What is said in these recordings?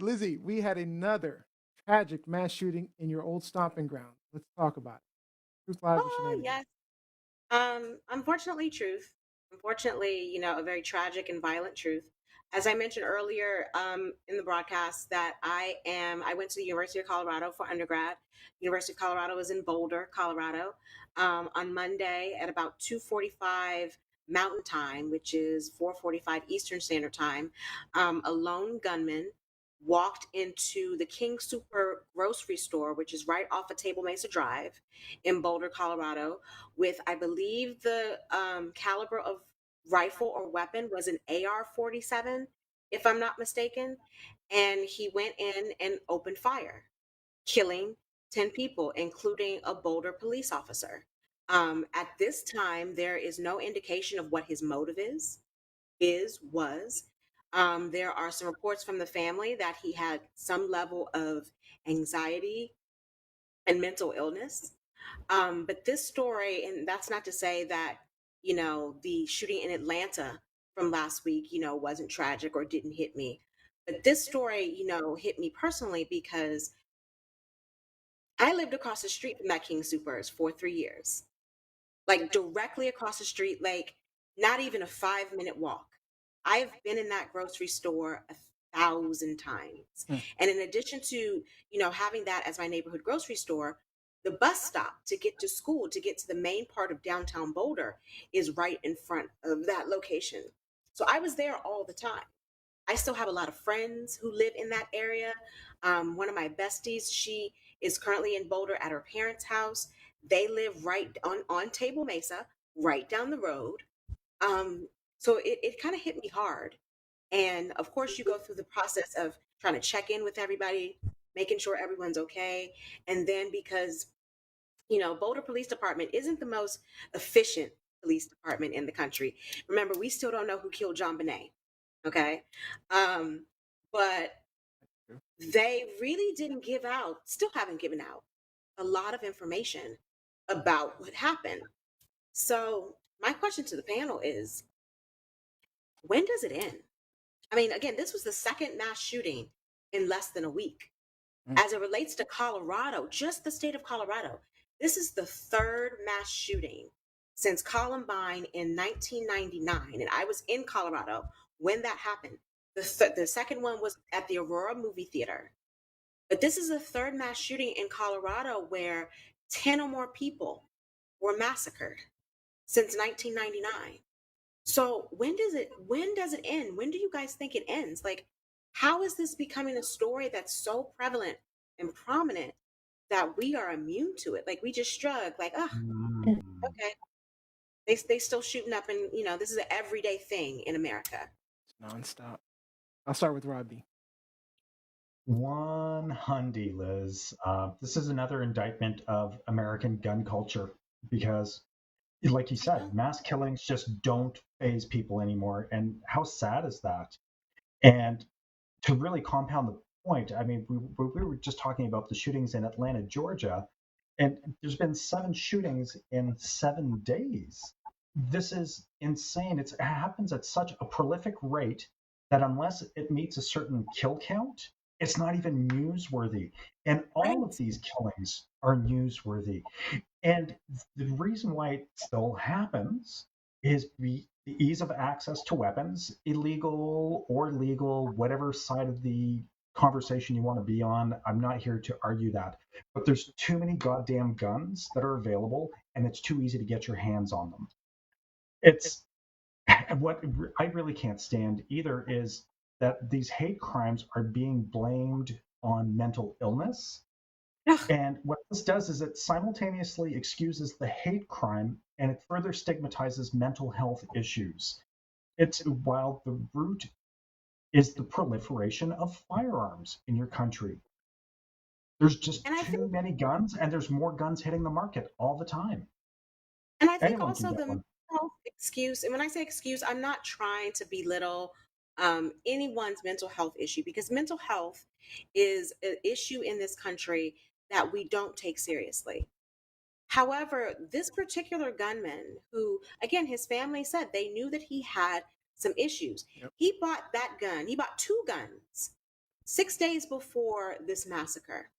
Lizzie, we had another tragic mass shooting in your old stomping ground. Let's talk about it. Truth Live or Oh, shenanigans? yes. Unfortunately, truth. Unfortunately, a very tragic and violent truth. As I mentioned earlier, in the broadcast, that I went to the University of Colorado for undergrad. University of Colorado is in Boulder, Colorado. On Monday at about 2:45 Mountain Time, which is 4:45 Eastern Standard Time, a lone gunman walked into the King Super grocery store, which is right off of Table Mesa Drive in Boulder, Colorado, with, I believe, the caliber of rifle or weapon was an AR-47, if I'm not mistaken. And he went in and opened fire, killing 10 people, including a Boulder police officer. At this time, there is no indication of what his motive was. There are some reports from the family that he had some level of anxiety and mental illness. But this story, and that's not to say that, the shooting in Atlanta from last week, wasn't tragic or didn't hit me. But this story, hit me personally because I lived across the street from that King Supers for 3 years, like directly across the street, like not even a 5-minute walk. I've been in that grocery store 1,000 times. Hmm. And in addition to, having that as my neighborhood grocery store, the bus stop to get to school, to get to the main part of downtown Boulder, is right in front of that location. So I was there all the time. I still have a lot of friends who live in that area. One of my besties, she is currently in Boulder at her parents' house. They live right on Table Mesa, right down the road. So it kind of hit me hard. And of course, you go through the process of trying to check in with everybody, making sure everyone's okay. And then because, Boulder Police Department isn't the most efficient police department in the country. Remember, we still don't know who killed John Bonet. Okay. Um, but they really didn't give out, still haven't given out a lot of information about what happened. So, my question to the panel is, when does it end? I mean, again, this was the second mass shooting in less than a week. Hmm. As it relates to Colorado, just the state of Colorado, this is the third mass shooting since Columbine in 1999. And I was in Colorado when that happened. The second one was at the Aurora movie theater. But this is the third mass shooting in Colorado where 10 or more people were massacred since 1999. So when does it end? When do you guys think it ends? Like, how is this becoming a story that's so prevalent and prominent that we are immune to it? Like, we just shrug, like, oh, Mm. okay. They still shooting up, and this is an everyday thing in America. It's nonstop. I'll start with Robbie. 100, Liz. This is another indictment of American gun culture because, like you I know. said, mass killings just don't faze people anymore. And how sad is that? And to really compound the point, I mean, we were just talking about the shootings in Atlanta, Georgia, and there's been 7 shootings in 7 days. This is insane. It happens at such a prolific rate that unless it meets a certain kill count, it's not even newsworthy. And all of Right. these killings are newsworthy. And the reason why it still happens is the ease of access to weapons, illegal or legal, whatever side of the conversation you want to be on. I'm not here to argue that. But there's too many goddamn guns that are available, and it's too easy to get your hands on them. It's what I really can't stand either is that these hate crimes are being blamed on mental illness, Ugh. and what this does is it simultaneously excuses the hate crime and it further stigmatizes mental health issues. It's while the root is the proliferation of firearms in your country. There's just And I too think many guns and there's more guns hitting the market all the time. and I think Anyone can also get the mental one. health excuse, and when I say excuse, I'm not trying to belittle anyone's mental health issue, because mental health is an issue in this country that we don't take seriously. However, this particular gunman, who, again, his family said they knew that he had some issues, Yep. he bought that gun, he bought two guns 6 days before this massacre,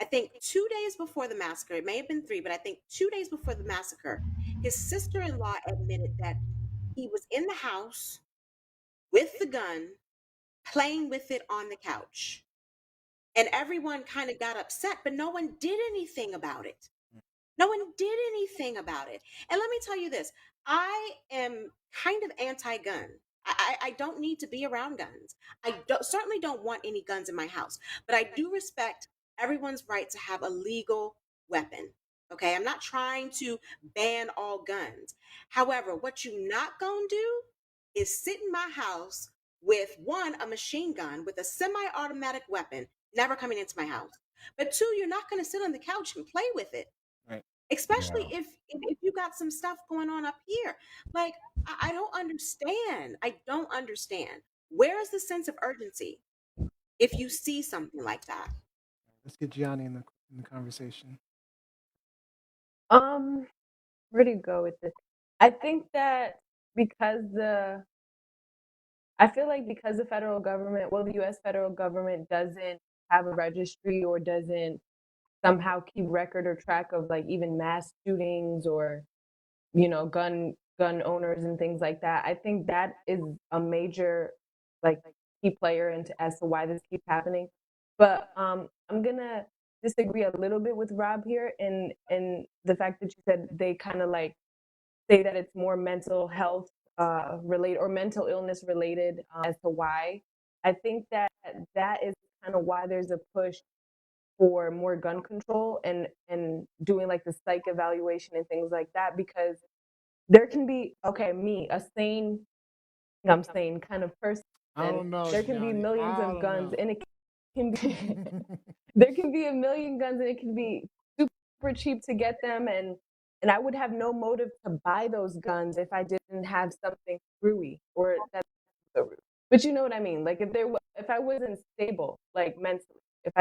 I think 2 days before the massacre, it may have been three, but I think 2 days before the massacre, his sister in law admitted that he was in the house with the gun, playing with it on the couch. And everyone kind of got upset, but no one did anything about it. No one did anything about it. And let me tell you this, I am kind of anti gun. I don't need to be around guns. Certainly don't want any guns in my house, but I do respect everyone's right to have a legal weapon. Okay. I'm not trying to ban all guns. However, what you not gonna do is sit in my house with one, a machine gun with a semi automatic weapon, never coming into my house. But two, you're not going to sit on the couch and play with it, Right. especially Yeah. if you got some stuff going on up here. Like I don't understand. I don't understand. Where is the sense of urgency if you see something like that? Let's get Gianni in the conversation. Um, where to go with this? I think that because the I feel like because the federal government, well, the US federal government doesn't have a registry or doesn't somehow keep record or track of like even mass shootings or, gun owners and things like that. I think that is a major like key player into as to why this keeps happening. But I'm gonna disagree a little bit with Rob here in the fact that you said they kind of like say that it's more mental health related or mental illness related as to why. I think that that is kind of why there's a push for more gun control and doing like the psych evaluation and things like that because there can be okay me a sane I'm sane kind of person. I don't know, There can be Gianni. millions I of don't guns know. and it can be there can be a million guns and it can be super cheap to get them and I would have no motive to buy those guns if I didn't have something screwy or that's so rude. But you know what I mean? Like if I wasn't stable like mentally, if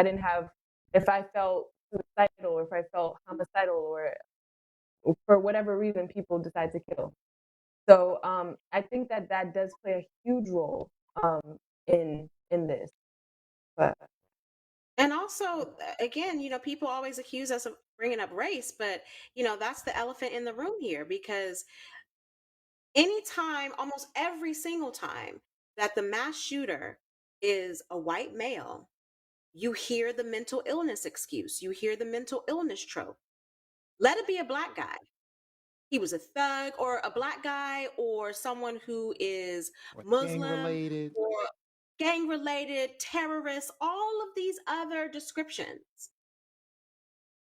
I felt suicidal or if I felt homicidal or for whatever reason people decide to kill. So I think that that does play a huge role in this. But And also, again, people always accuse us of bringing up race, but that's the elephant in the room here because anytime, almost every single time that the mass shooter is a white male, you hear the mental illness excuse, you hear the mental illness trope. Let it be a black guy. He was a thug, or a black guy, or someone who is Or gang Muslim, related. or gang related, terrorist, all of these other descriptions.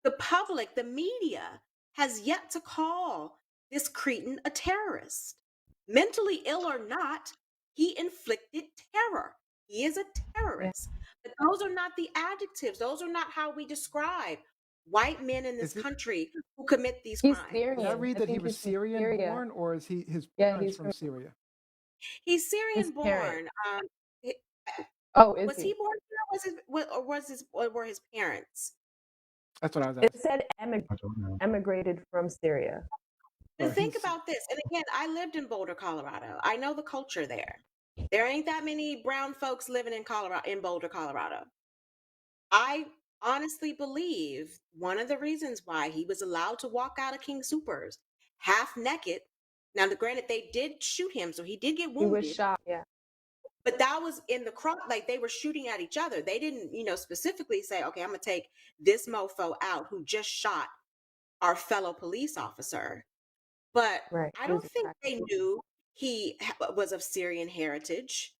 The public, the media, has yet to call this cretin a terrorist. Mentally ill or not, he inflicted terror. He is a yeah, terrorist. But those are not the adjectives. Those are not how we describe white men in this Is it? country who commit these he's crimes. Did I Syrian. read I that he think was he's from Syrian Syria. born, or is he his Yeah, parents he's from from Syria? He's his Syrian parents. born. He- Oh, is was he? he born here? Or were his parents? That's what I was It asking. said I don't know. emigrated from Syria. But So think he's about this. And again, I lived in Boulder, Colorado. I know the culture there. There ain't that many brown folks living in Boulder, Colorado. I honestly believe one of the reasons why he was allowed to walk out of King Supers half naked. Now, granted, they did shoot him, so he did get He was wounded. shot. Yeah, But that was in the crowd, like they were shooting at each other. They didn't, specifically say, okay, I'm gonna take this mofo out who just shot our fellow police officer. But right. I He was don't think attacked. they knew he was of Syrian heritage,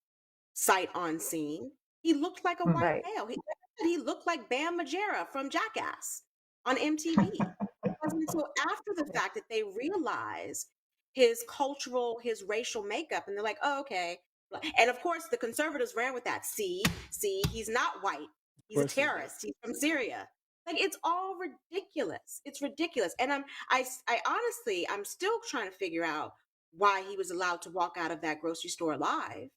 sight on scene. He looked like a Hmm. white Right. male. He looked like Bam Margera from Jackass on MTV. It wasn't until after the Yeah, fact that they realized his cultural, his racial makeup, and they're like, oh, okay. And of course, the conservatives ran with that. See, he's not white. of He's a course they did. terrorist. He's from Syria. Like it's all ridiculous. It's ridiculous. And I honestly, I'm still trying to figure out why he was allowed to walk out of that grocery store alive.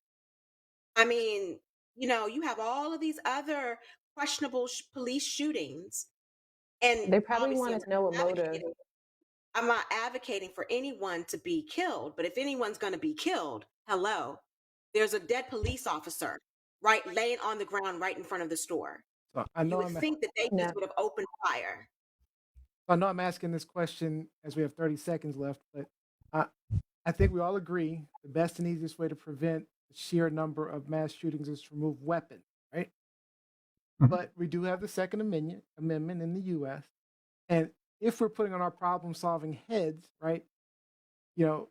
I mean, you have all of these other questionable police shootings, and they probably obviously, wanted to know a motive. I'm not advocating for anyone to be killed. But if anyone's going to be killed, hello, there's a dead police officer right, laying on the ground right in front of the store. So I You know would I'm think that they Yeah. just would have opened fire. I know I'm asking this question as we have 30 seconds left, but I, I think we all agree the best and easiest way to prevent the sheer number of mass shootings is to remove weapons, right? Mhm. But we do have the Second Amendment in the U.S. And if we're putting on our problem solving heads, right, you know,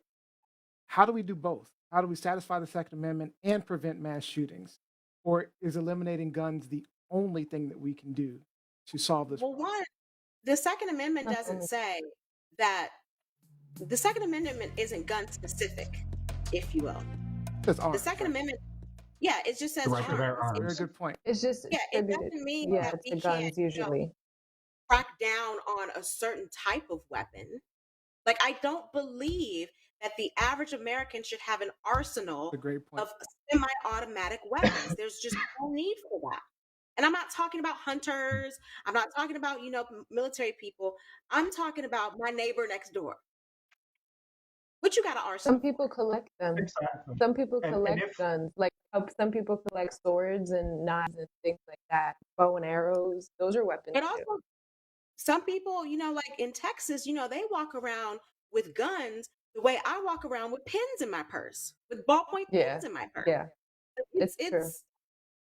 how do we do both? How do we satisfy the Second Amendment and prevent mass shootings? Or is eliminating guns the only thing that we can do to solve this Well, problem? one, the Second Amendment Not doesn't only- say that the Second Amendment isn't gun specific, if you will. Just The arms, Second right? Amendment, yeah, it just The says right to bear arms. Very arms. good point. It's just Yeah, it attributed, doesn't mean yeah, that we to can't, guns usually. crack down on a certain type of weapon. Like, I don't believe that the average American should have an It's a arsenal great point. of semi-automatic weapons. There's just no need for that. And I'm not talking about hunters. I'm not talking about, military people. I'm talking about my neighbor next door. What you got an Some arsenal for? people collect them. Exactly. Some people And collect if guns. Like some people collect swords and knives and things like that. Bow and arrows. Those are weapons But too. also, some people, like in Texas, they walk around with guns the way I walk around with pins in my purse, with ballpoint Yeah. pens in my purse. Yeah. It's It's true. it's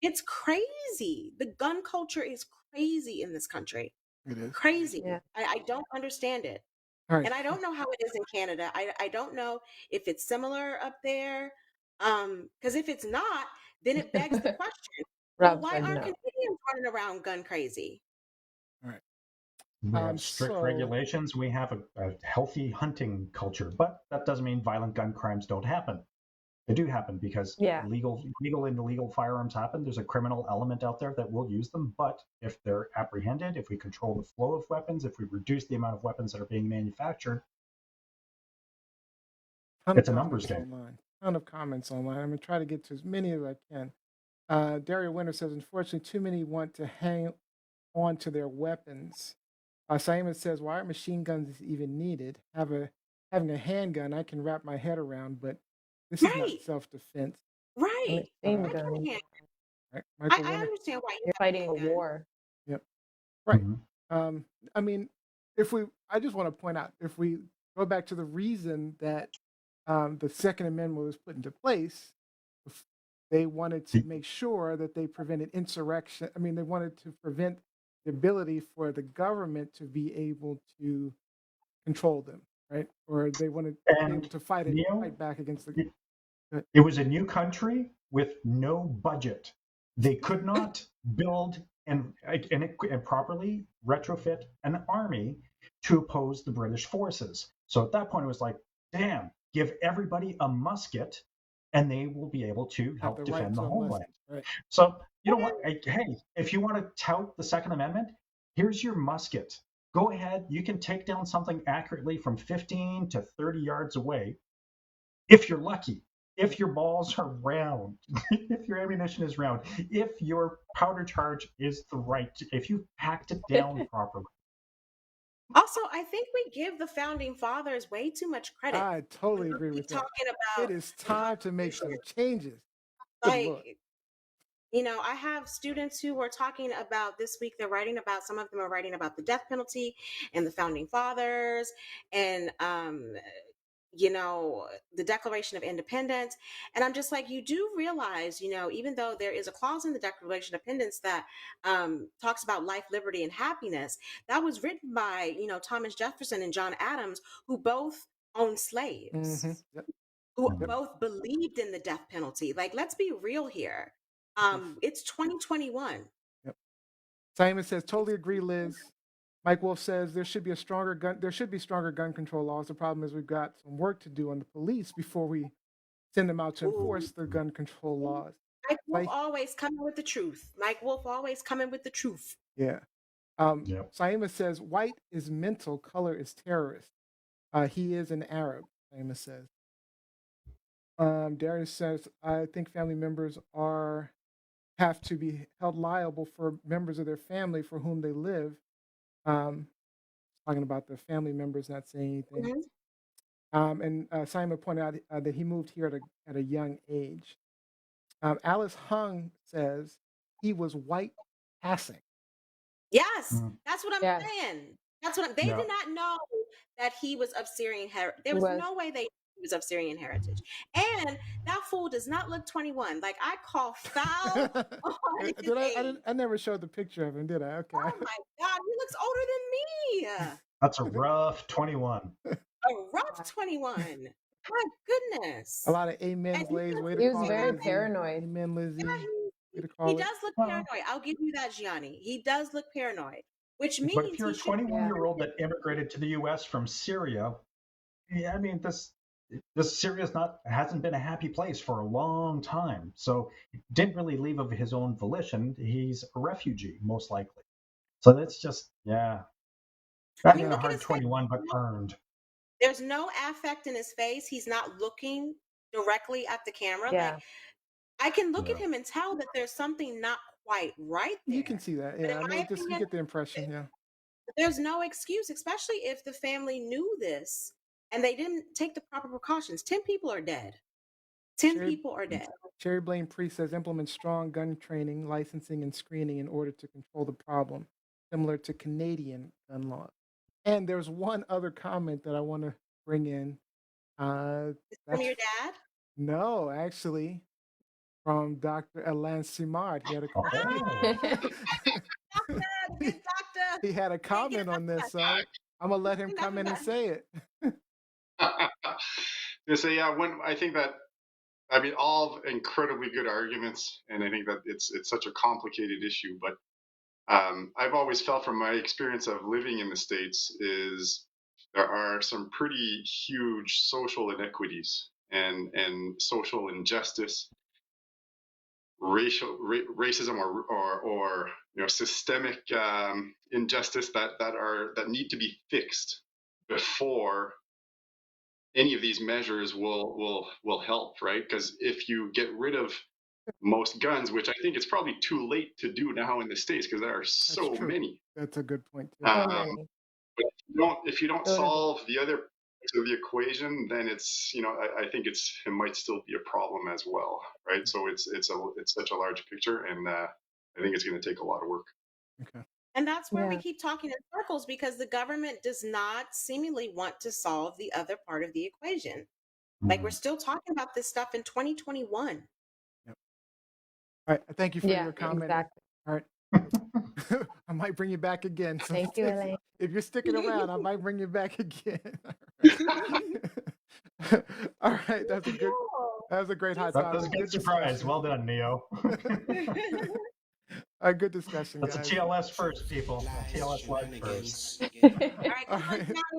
it's crazy. The gun culture is crazy in this country. It is. Crazy. Yeah. I don't understand it. All right. And I don't know how it is in Canada. I don't know if it's similar up there. Because if it's not, then it begs the question, well, Rob why said aren't no. Canadians running around gun crazy? All right. we have strict So regulations, we have a healthy hunting culture, but that doesn't mean violent gun crimes don't happen. They do happen because Yeah. legal and illegal firearms happen. There's a criminal element out there that will use them, but if they're apprehended, if we control the flow of weapons, if we reduce the amount of weapons that are being manufactured, ton of it's a numbers comments game. online. Ton of comments online. I'm gonna try to get to as many as I can. Daria Winter says, unfortunately, too many want to hang on to their weapons. Simon says, why are machine guns even needed? Having a handgun, I can wrap my head around, but this is not Right, self-defense. A right. machine Uh, I gun. can't. right? I, Michael I Winter. understand why you You're have a fighting a handgun. war. Yep. Right. Mhm. I mean, I just want to point out, if we go back to the reason that the Second Amendment was put into place, they wanted to The- make sure that they prevented insurrection. I mean, they wanted to prevent the ability for the government to be able to control them, right? Or they wanted to be able And to fight Neil, back against the. it, uh, it was a new country with no budget. They could not build and properly retrofit an army to oppose the British forces. So at that point, it was like, damn, give everybody a musket, and they will be able to have the help right defend the to a homeland. musket, right? So you know what? Hey, if you want to tout the Second Amendment, here's your musket. Go ahead. You can take down something accurately from 15 to 30 yards away if you're lucky. If your balls are round, if your ammunition is round, if your powder charge is the right, if you packed it down properly. Also, I think we give the founding fathers way too much credit I when totally we agree keep with that. talking It about is the time to make Constitution. some changes. Good Lord. Like, I have students who are talking about this week, some of them are writing about the death penalty and the founding fathers and, the Declaration of Independence. And I'm just like, you do realize, even though there is a clause in the Declaration of Independence that talks about life, liberty, and happiness, that was written by, Thomas Jefferson and John Adams, who both owned slaves, Yep. who Mhm. both believed in the death penalty. Like, let's be real here. It's 2021. Yep. Simon says, totally agree, Liz. Mike Wolf says there should be stronger gun control laws. The problem is we've got some work to do on the police before we send them out to Ooh, enforce the gun control laws. Mike Wolf Like, always coming with the truth. Mike Wolf always coming with the truth. yeah. Yep. Saima says white is mental, color is terrorist. He is an Arab, Saima says. Darius says, I think family members have to be held liable for members of their family for whom they live. Um, Talking about the family members not saying anything. Mhm. And Simon pointed out that he moved here at a young age. Alice Hung says he was white passing. Yes, Mm. that's what I'm Yes, saying. They Yeah. did not know that he was of Syrian heritage. There he was was. no way they he was of Syrian heritage. And that fool does not look 21. Like, I call foul on his Did I? age. I never showed the picture of him, did I? Okay. Oh my God, he looks older than me. That's a rough 21. A rough 21. My A goodness. lot of And amens, he Lays. Way to He doesn't was call it, very have Lizzie. paranoid. Amen, Lizzie. Yeah, Way to he call it. does look Well, paranoid. I'll give you that, Gianni. He does look paranoid, which but if means you're he a should be 21-year-old that immigrated to the U.S. from Syria, yeah, I mean, this Syria's hasn't been a happy place for a long time. So didn't really leave of his own volition. He's a refugee, most likely. So that's just, yeah, I not mean, even a look at hard his face. 21, but earned. There's no affect in his face. He's not looking directly at the camera. Like, Yeah, I can look at Yeah. him and tell that there's something not quite right You can there. see that. But Yeah, in I my mean, just you opinion, get the impression. Yeah. there's no excuse, especially if the family knew this and they didn't take the proper precautions. 10 people are dead. 10 Cherry people are dead. Cherry Blaine Priest says implement strong gun training, licensing, and screening in order to control the problem, similar to Canadian gun laws. And there's one other comment that I want to bring in. From That's your dad? no, actually, from Dr. Alain Simard. He had a Oh, Doctor, the good doctor. he had a Can't get comment enough on of this, that. so I'm gonna let him Enough come of in and that. say it. So yeah, I think that, I mean, all incredibly good arguments, and I think that it's such a complicated issue. But I've always felt from my experience of living in the States is there are some pretty huge social inequities and social injustice, racism, or systemic injustice that need to be fixed before any of these measures will help, right? Because if you get rid of most guns, which I think it's probably too late to do now in the States because there are That's so true. many. That's a good point too. so Um, many. but if you don't Totally. solve the other parts of the equation, then it's I think it might still be a problem as well, right? So it's such a large picture, and I think it's going to take a lot of work. Okay. And that's where we Yeah, keep talking in circles because the government does not seemingly want to solve the other part of the equation. Like, we're still talking about this stuff in 2021. Yep. All right. Thank you for yeah, your comment. exactly. All right. I might bring you back again. So Thank you, Elaine. if you're sticking around, I might bring you back again. All right. All right. That's a good. That was a great hot that was a topic. good Good surprise. discussion. Well done, Neo. A good discussion, That's a guys. TLS first, people. TLS Live first. All right, All come on, right. Johnny.